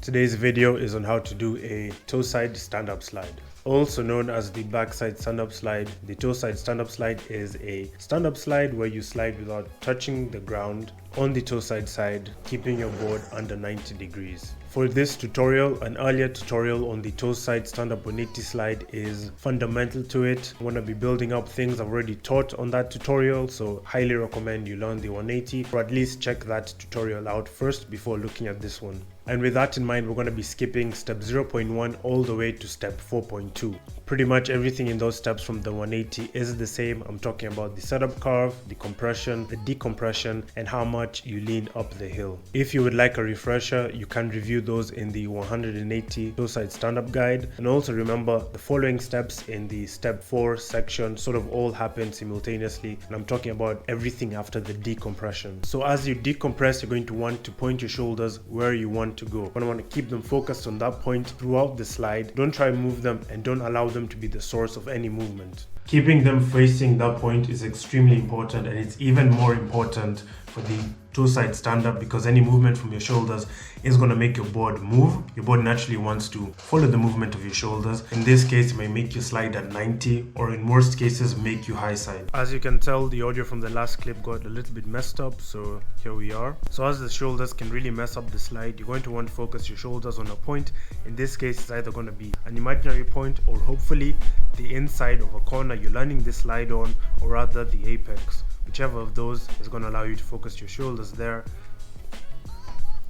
Today's video is on how to do a toe-side stand-up slide. Also known as the backside stand-up slide, the toe-side stand-up slide is a stand-up slide where you slide without touching the ground on the toe-side side, keeping your board under 90 degrees. For this tutorial, an earlier tutorial on the toe-side stand-up 180 slide is fundamental to it. I want to be building up things I've already taught on that tutorial, so highly recommend you learn the 180 or at least check that tutorial out first before looking at this one. And with that in mind, we're going to be skipping step 0.1 all the way to step 4.2. Pretty much everything in those steps from the 180 is the same. I'm talking about the setup curve, the compression, the decompression, and how much you lean up the hill. If you would like a refresher, you can review those in the 180 toe-side stand-up guide. And also remember, the following steps in the step 4 section sort of all happen simultaneously. And I'm talking about everything after the decompression. So as you decompress, you're going to want to point your shoulders where you want to go. I want to keep them focused on that point throughout the slide. Don't try and move them and don't allow them to be the source of any movement. Keeping them facing that point is extremely important, and it's even more important for the toe-side stand-up because any movement from your shoulders is going to make your board move. Your board naturally wants to follow the movement of your shoulders. In this case, it may make you slide at 90 or in most cases make you high side. As you can tell, the audio from the last clip got a little bit messed up, so here we are. So as the shoulders can really mess up the slide, you're going to want to focus your shoulders on a point. In this case, it's either going to be an imaginary point or hopefully the inside of a corner you're landing this slide on, or rather the apex. Whichever of those is going to allow you to focus your shoulders there.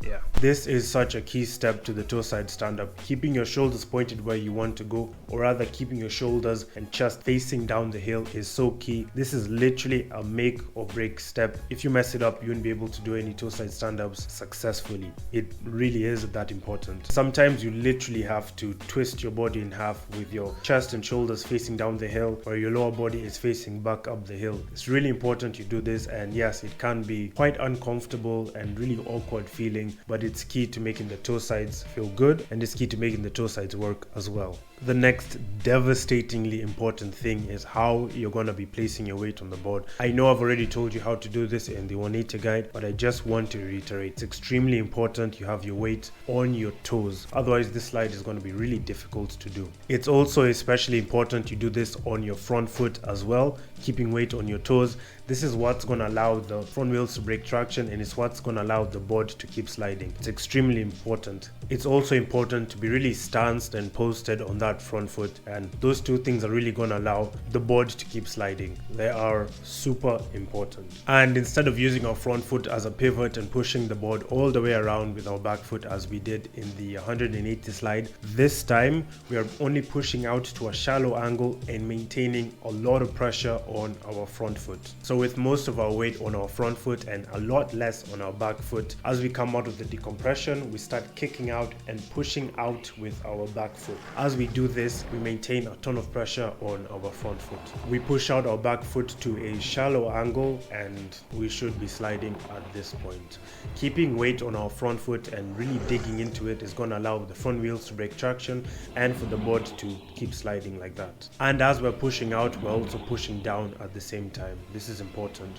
Yeah, this is such a key step to the toe-side stand-up. Keeping your shoulders pointed where you want to go, or rather keeping your shoulders and chest facing down the hill, is so key. This is literally a make or break step. If you mess it up, you won't be able to do any toe-side stand-ups successfully. It really is that important. Sometimes you literally have to twist your body in half with your chest and shoulders facing down the hill, or your lower body is facing back up the hill. It's really important you do this, and yes, it can be quite uncomfortable and really awkward feeling, but it's key to making the toe sides feel good, and it's key to making the toe sides work as well. The next devastatingly important thing is how you're going to be placing your weight on the board. I know I've already told you how to do this in the 180 guide, but I just want to reiterate, it's extremely important you have your weight on your toes. Otherwise, this slide is going to be really difficult to do. It's also especially important you do this on your front foot as well, keeping weight on your toes. This is what's going to allow the front wheels to break traction, and it's what's going to allow the board to keep sliding. It's extremely important. It's also important to be really stanced and posted on that front foot, and those two things are really going to allow the board to keep sliding. They are super important. And instead of using our front foot as a pivot and pushing the board all the way around with our back foot as we did in the 180 slide, this time we are only pushing out to a shallow angle and maintaining a lot of pressure on our front foot. So with most of our weight on our front foot and a lot less on our back foot, as we come out of the decompression, we start kicking out and pushing out with our back foot. As we do this, we maintain a ton of pressure on our front foot. We push out our back foot to a shallow angle and we should be sliding at this point. Keeping weight on our front foot and really digging into it is going to allow the front wheels to break traction and for the board to keep sliding like that. And as we're pushing out, we're also pushing down at the same time. This is important.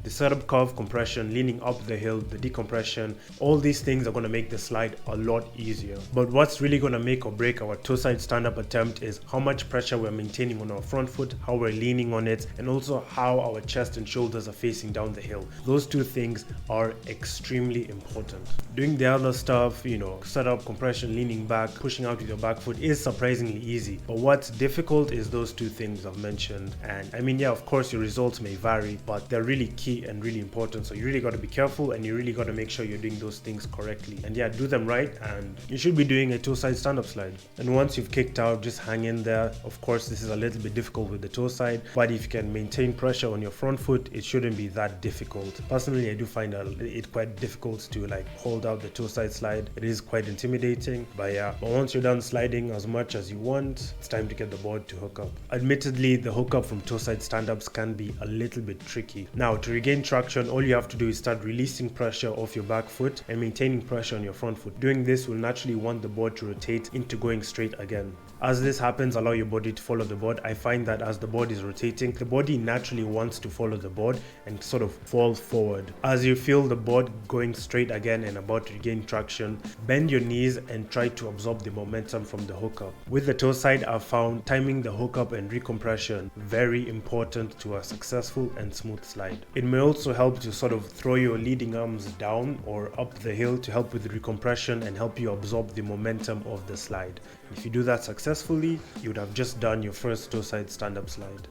The setup curve, compression, leaning up the hill, the decompression, all these things are going to make the slide a lot easier. But what's really going to make or break our toe-side stand-up attempt is how much pressure we're maintaining on our front foot, how we're leaning on it, and also how our chest and shoulders are facing down the hill. Those two things are extremely important. Doing the other stuff, setup, compression, leaning back, pushing out with your back foot is surprisingly easy. But what's difficult is those two things I've mentioned. And I mean, yeah, of course your results may vary, but they're really key and really important. So you really got to be careful and you really got to make sure you're doing those things correctly. And yeah, do them right and you should be doing a toe-side stand-up slide. And once you've kicked out, just hang in there. Of course, this is a little bit difficult with the toe side, but if you can maintain pressure on your front foot, it shouldn't be that difficult. Personally, I do find it quite difficult to hold out the toe-side slide. It is quite intimidating, but yeah, but once you're done sliding as much as you want, it's time to get the board to hook up. Admittedly, the hookup from toe-side stand-ups can be a little bit tricky. Now, to regain gain traction, all you have to do is start releasing pressure off your back foot and maintaining pressure on your front foot. Doing this will naturally want the board to rotate into going straight again. As this happens, allow your body to follow the board. I find that as the board is rotating, the body naturally wants to follow the board and sort of fall forward. As you feel the board going straight again and about to gain traction, bend your knees and try to absorb the momentum from the hookup. With the toe side, I've found timing the hookup and recompression very important to a successful and smooth slide. It may also help to sort of throw your leading arms down or up the hill to help with the recompression and help you absorb the momentum of the slide. If you do that successfully, you would have just done your first toe side stand-up slide.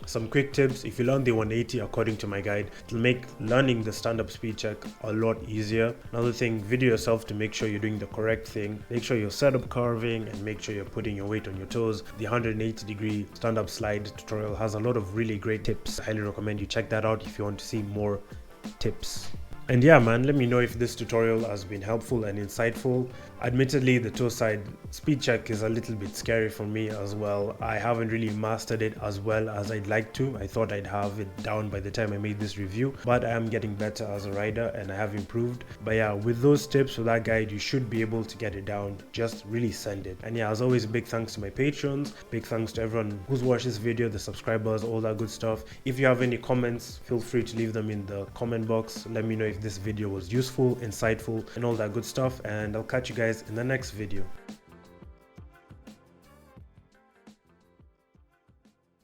Some quick tips: if you learn the 180 according to my guide, it'll make learning the stand-up speed check a lot easier. Another thing, video yourself to make sure you're doing the correct thing. Make sure you're set up curving and make sure you're putting your weight on your toes. The 180-degree stand-up slide tutorial has a lot of really great tips. I highly recommend you check that out if you want to see more tips. And yeah man, let me know if this tutorial has been helpful and insightful. Admittedly, the toe side speed check is a little bit scary for me as well. I haven't really mastered it as well as I'd like to. I thought I'd have it down by the time I made this review, but I am getting better as a rider and I have improved. But yeah, with those tips, with that guide, you should be able to get it down. Just really send it. And yeah, as always, big thanks to my patrons, big thanks to everyone who's watched this video, the subscribers, all that good stuff. If you have any comments, feel free to leave them in the comment box. Let me know if this video was useful, insightful, and all that good stuff, and I'll catch you guys in the next video.